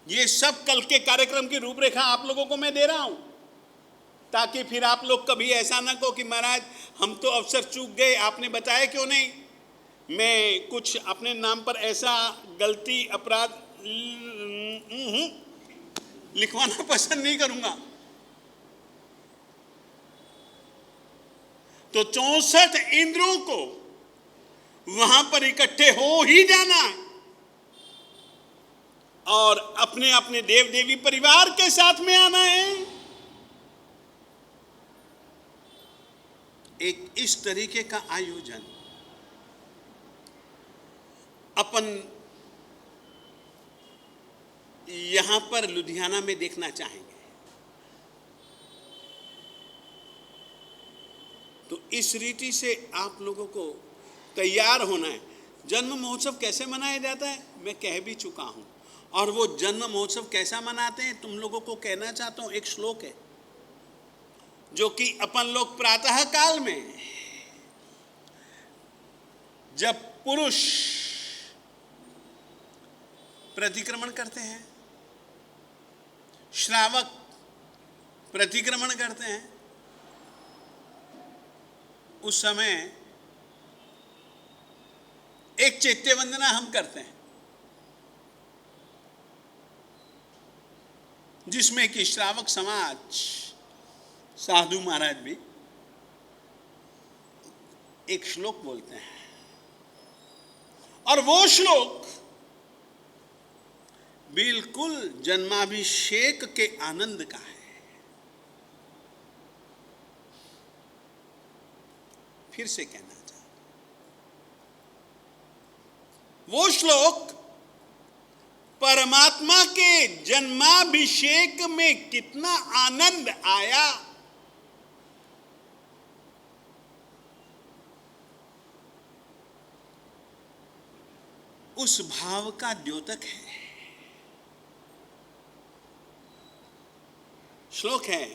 ये सब कल के कार्यक्रम की रूपरेखा आप लोगों को मैं दे रहा हूं, ताकि फिर आप लोग कभी ऐसा ना कहो कि महाराज हम तो अवसर चूक गए, आपने बताया क्यों नहीं। मैं कुछ अपने नाम पर ऐसा गलती अपराध लिखवाना पसंद नहीं करूंगा। तो 64 इंद्रों को वहां पर इकट्ठे हो ही जाना है और अपने अपने देव देवी परिवार के साथ में आना है। एक इस तरीके का आयोजन अपन यहां पर लुधियाना में देखना चाहेंगे। तो इस रीति से आप लोगों को तैयार होना है। जन्म महोत्सव कैसे मनाया जाता है मैं कह भी चुका हूं, और वो जन्म महोत्सव कैसा मनाते हैं तुम लोगों को कहना चाहता हूं। एक श्लोक है जो कि अपन लोग प्रातः काल में जब पुरुष प्रतिक्रमण करते हैं, श्रावक प्रतिक्रमण करते हैं, उस समय एक चैत्य वंदना हम करते हैं, जिसमें कि श्रावक समाज साधु महाराज भी एक श्लोक बोलते हैं, और वो श्लोक बिल्कुल जन्माभिषेक के आनंद का है। फिर से कहना चाहता, वो श्लोक परमात्मा के जन्माभिषेक में कितना आनंद आया, उस भाव का द्योतक है। श्लोक है,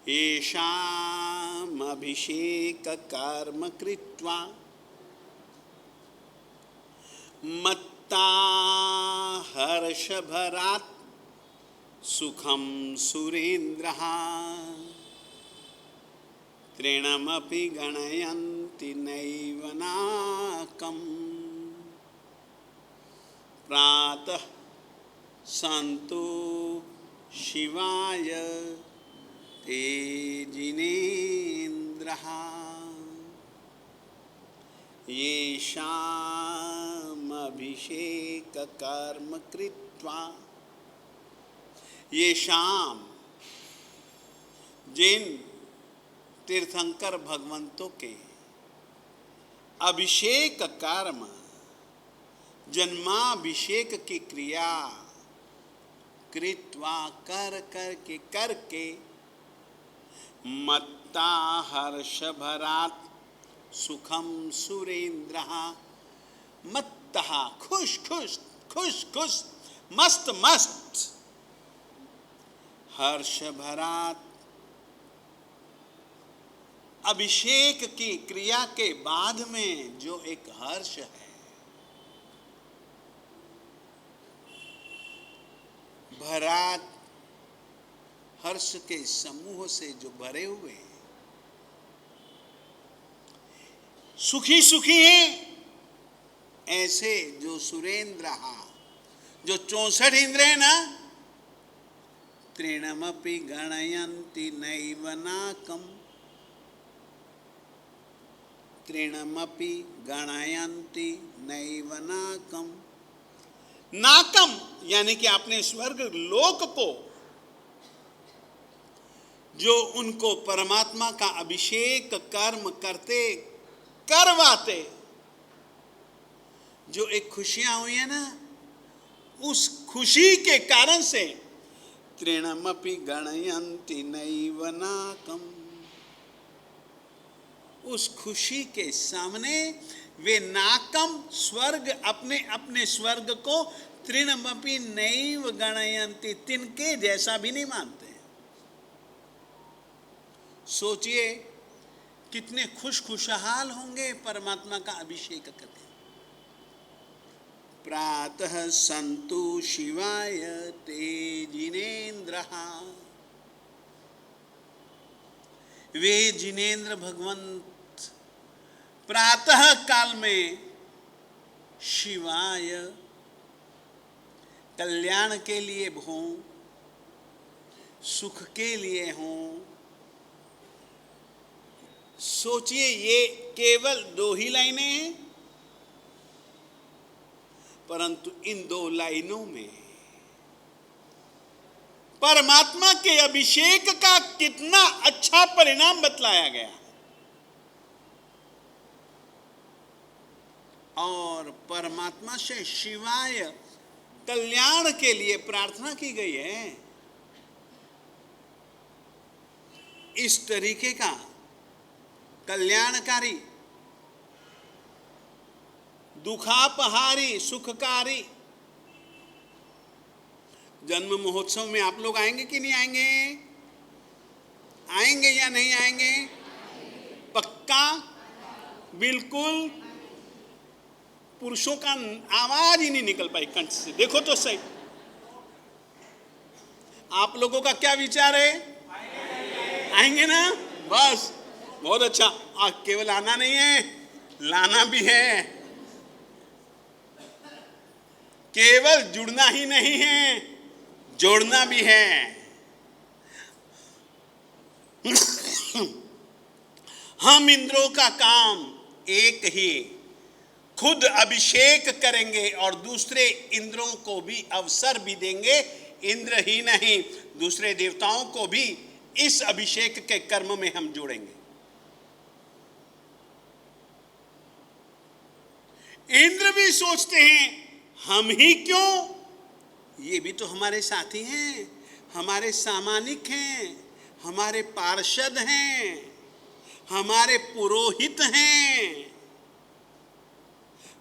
येषाम् अभिषेक कर्म कृत्वा मत्ता हर्षभरात् सुखं सुरेन्द्रः तृणमपि गणयन्ति नैव नाकम् प्रातः सन्तो शिवाय ते जिनेन्द्रः येषाम् अभिषेक कर्म कृत्वा, येषाम् जिन तीर्थंकर भगवंतों के अभिषेक कर्म जन्माभिषेक की क्रिया कृत्वा करके मत्ता हर्षभरात् सुखम सुरेन्द्रः, मत्तः खुश खुश खुश खुश मस्त मस्त, हर्षभरात् अभिषेक की क्रिया के बाद में जो एक हर्ष है, भरात हर्ष के समूह से जो भरे हुए सुखी सुखी हैं, ऐसे जो सुरेंद्र, जो 64 इंद्र है ना, तृणमपि गणयन्ति नैव नाकम्, तृणमपि गणयन्ति नैव नाकम्। नाकम यानी कि अपने स्वर्ग लोक को जो उनको परमात्मा का अभिषेक कर्म करते करवाते जो एक खुशियां हुई है ना, उस खुशी के कारण से तृणमपि गणयन्ति नैव नाकम्, उस खुशी के सामने वे नाकम स्वर्ग, अपने अपने स्वर्ग को तृणमपि नैव गणयन्ति, तिनके जैसा भी नहीं मानते। सोचिए कितने खुशहाल होंगे परमात्मा का अभिषेक करके। प्रातः सन्तु शिवाय ते जिनेन्द्रः, वे जिनेन्द्र भगवंत प्रातः काल में शिवाय कल्याण के लिए हों, सुख के लिए हों। सोचिए ये केवल 2 ही लाइनें हैं, परंतु इन 2 लाइनों में परमात्मा के अभिषेक का कितना अच्छा परिणाम बतलाया गया। और परमात्मा से शिवाय कल्याण के लिए प्रार्थना की गई है। इस तरीके का कल्याणकारी, दुखापहारी, सुखकारी जन्म महोत्सव में आप लोग आएंगे कि नहीं आएंगे? आएंगे या नहीं आएंगे? पक्का? बिल्कुल? पुरुषों का आवाज ही नहीं निकल पाई कंठ से, देखो तो सही। आप लोगों का क्या विचार है? आएंगे ना? बस बहुत अच्छा। केवल आना नहीं है, लाना भी है। केवल जुड़ना ही नहीं है, जोड़ना भी है। हम इंद्रों का काम एक ही, खुद अभिषेक करेंगे और दूसरे इंद्रों को भी अवसर भी देंगे। इंद्र ही नहीं, दूसरे देवताओं को भी इस अभिषेक के कर्म में हम जोड़ेंगे। इंद्र भी सोचते हैं हम ही क्यों, ये भी तो हमारे साथी हैं, हमारे सामानिक हैं, हमारे पार्षद हैं, हमारे पुरोहित हैं,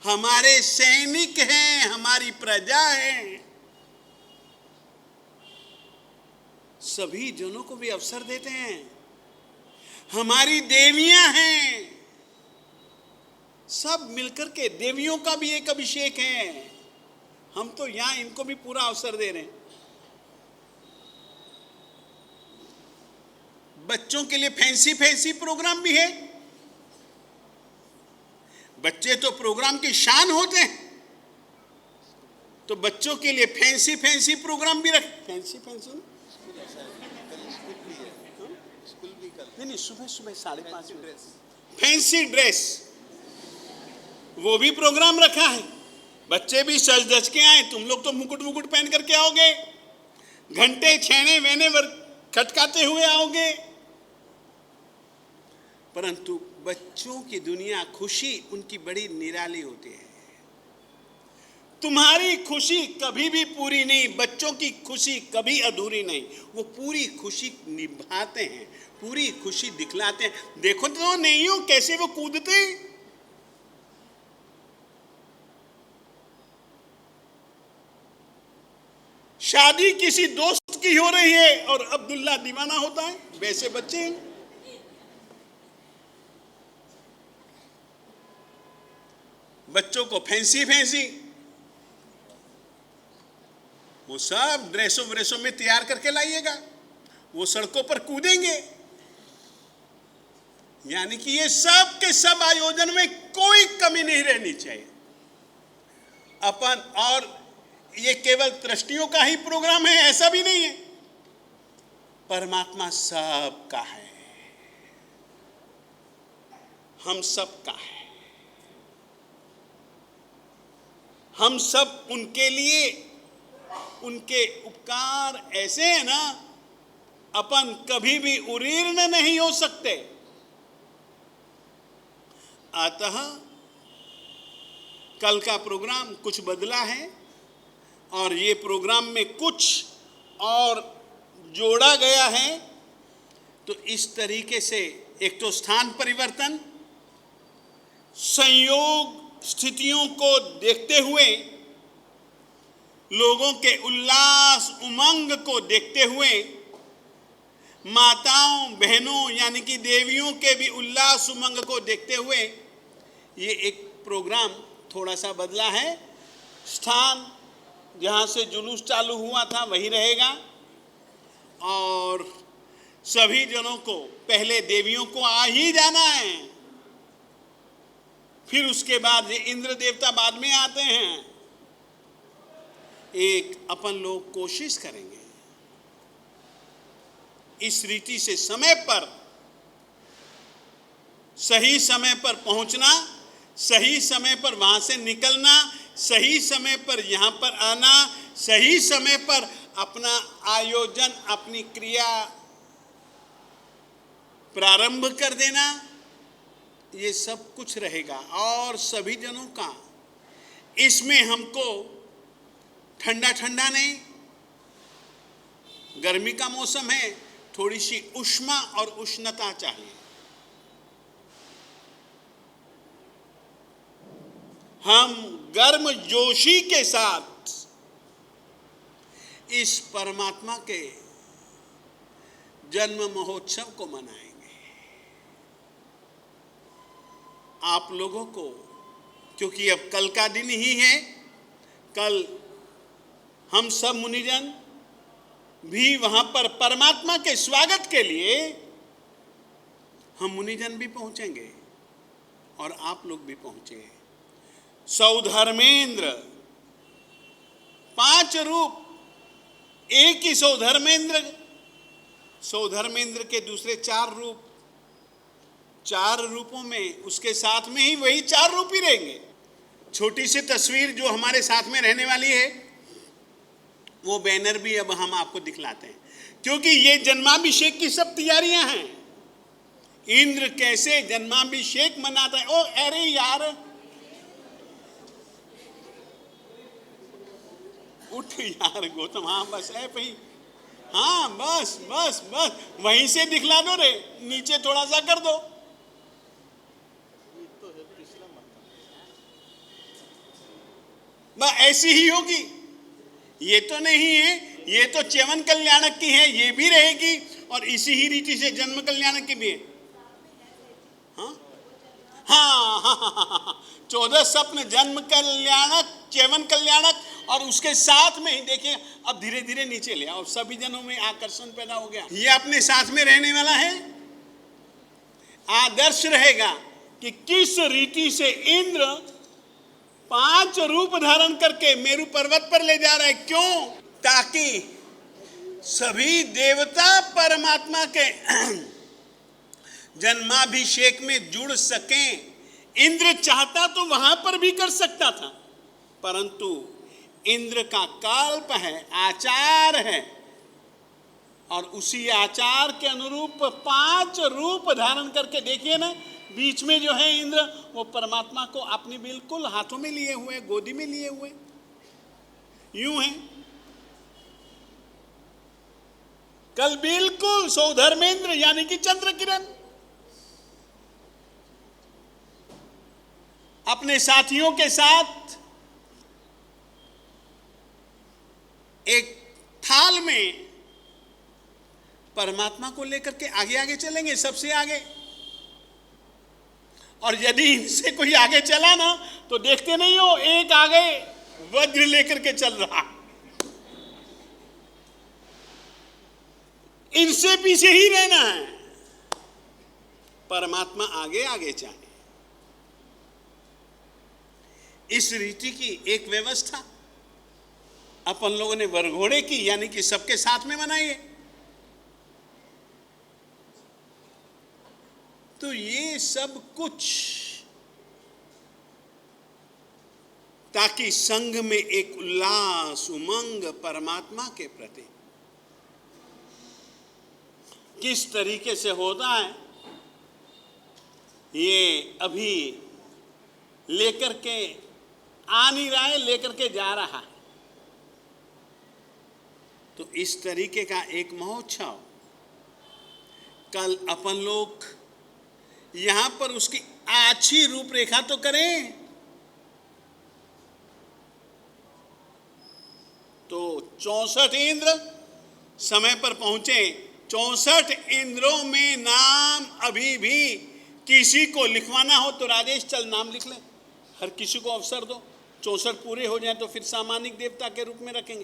हमारे सैनिक हैं, हमारी प्रजा है। सभी जनों को भी अवसर देते हैं। हमारी देवियां हैं, सब मिलकर के देवियों का भी एक अभिषेक है। हम तो यहां इनको भी पूरा अवसर दे रहे हैं। बच्चों के लिए फैंसी फैंसी प्रोग्राम भी है। बच्चे तो प्रोग्राम की शान होते हैं, तो बच्चों के लिए फैंसी फैंसी प्रोग्राम भी रख। फैंसी फैंसी नहीं, सुबह सुबह 5:30 फैंसी ड्रेस, वो भी प्रोग्राम रखा है। बच्चे भी सज धज के आए, तुम लोग तो मुकुट मुकुट पहन करके आओगे, घंटे छेने वेने खटकाते हुए आओगे। परंतु बच्चों की दुनिया, खुशी उनकी बड़ी निराली होती है। तुम्हारी खुशी कभी भी पूरी नहीं, बच्चों की खुशी कभी अधूरी नहीं। वो पूरी खुशी निभाते हैं, पूरी खुशी दिखलाते हैं। देखो तो नहीं हो कैसे वो कूदते हैं। शादी किसी दोस्त की हो रही है और अब्दुल्ला दीवाना होता है, वैसे बच्चे हैं। बच्चों को फैंसी फैंसी वो सब ड्रेसों में तैयार करके लाइएगा, वो सड़कों पर कूदेंगे। यानी कि ये सब के सब आयोजन में कोई कमी नहीं रहनी चाहिए अपन। और ये केवल ट्रस्टियों का ही प्रोग्राम है, ऐसा भी नहीं है। परमात्मा सबका है, हम सबका है। हम सब उनके लिए, उनके उपकार ऐसे हैं ना, अपन कभी भी उरीर्ण नहीं हो सकते। अतः कल का प्रोग्राम कुछ बदला है और ये प्रोग्राम में कुछ और जोड़ा गया है। तो इस तरीके से एक तो स्थान परिवर्तन, संयोग स्थितियों को देखते हुए, लोगों के उल्लास उमंग को देखते हुए, माताओं बहनों यानी कि देवियों के भी उल्लास उमंग को देखते हुए ये एक प्रोग्राम थोड़ा सा बदला है। स्थान जहाँ से जुलूस चालू हुआ था वही रहेगा और सभी जनों को, पहले देवियों को आ ही जाना है, फिर उसके बाद ये इंद्र देवता बाद में आते हैं। एक अपन लोग कोशिश करेंगे इस रीति से समय पर, सही समय पर पहुंचना, सही समय पर वहां से निकलना, सही समय पर यहां पर आना, सही समय पर अपना आयोजन, अपनी क्रिया प्रारंभ कर देना, ये सब कुछ रहेगा। और सभी जनों का इसमें हमको ठंडा ठंडा नहीं, गर्मी का मौसम है, थोड़ी सी उष्मा और उष्णता चाहिए। हम गर्म जोशी के साथ इस परमात्मा के जन्म महोत्सव को मनाएंगे। आप लोगों को, क्योंकि अब कल का दिन ही है, कल हम सब मुनिजन भी वहां पर परमात्मा के स्वागत के लिए हम मुनिजन भी पहुंचेंगे और आप लोग भी पहुंचे। सौधर्मेंद्र 5 रूप, एक ही सौधर्मेंद्र, सौधर्मेंद्र के दूसरे 4 रूप, 4 रूपों में उसके साथ में ही वही 4 रूप ही रहेंगे। छोटी सी तस्वीर जो हमारे साथ में रहने वाली है वो बैनर भी अब हम आपको दिखलाते हैं, क्योंकि ये जन्माभिषेक की सब तैयारियां हैं। इंद्र कैसे जन्माभिषेक मनाता है। ओ अरे यार उठ यार गौतम, हाँ बस है भाई, हाँ बस बस बस वहीं से दिखला दो रे, नीचे थोड़ा सा कर दो। बस ऐसी ही होगी, ये तो नहीं है, ये तो च्यवन कल्याणक की है, ये भी रहेगी और इसी ही रीति से जन्म कल्याणक की भी है। हाँ हाँ हाँ हाँ, 14 स्वप्न, जन्म कल्याणक, च्यवन कल्याणक और उसके साथ में ही देखिए अब धीरे धीरे नीचे ले आओ, सभी जनों में आकर्षण पैदा हो गया। ये अपने साथ में रहने वाला है, आदर्श रहेगा कि किस रीति से इंद्र 5 रूप धारण करके मेरु पर्वत पर ले जा रहा है। क्यों? ताकि सभी देवता परमात्मा के जन्माभिषेक में जुड़ सकें। इंद्र चाहता तो वहां पर भी कर सकता था, परंतु इंद्र का कल्प है, आचार है, और उसी आचार के अनुरूप 5 रूप धारण करके, देखिए ना बीच में जो है इंद्र, वो परमात्मा को अपने बिल्कुल हाथों में लिए हुए, गोदी में लिए हुए यूं है। कल बिल्कुल सौधर्मेंद्र यानी कि चंद्र किरण अपने साथियों के साथ एक थाल में परमात्मा को लेकर के आगे आगे चलेंगे, सबसे आगे। और यदि इनसे कोई आगे चला ना तो देखते नहीं हो, एक आगे वज्र लेकर के चल रहा, इनसे पीछे ही रहना है। परमात्मा आगे आगे चाहे, इस रीति की एक व्यवस्था अपन लोगों ने वरघोड़े की, यानी कि सबके साथ में मनाई है। तो ये सब कुछ ताकि संघ में एक उल्लास उमंग परमात्मा के प्रति किस तरीके से होता है, ये अभी लेकर के आ नहीं रहा है, लेकर के जा रहा है। तो इस तरीके का एक महोत्सव कल अपन लोग यहां पर उसकी अच्छी रूपरेखा तो करें। तो 64 इंद्र समय पर पहुंचे। 64 इंद्रों में नाम अभी भी किसी को लिखवाना हो तो राजेश चल नाम लिख ले, हर किसी को अवसर दो। 64 पूरे हो जाए तो फिर सामानिक देवता के रूप में रखेंगे।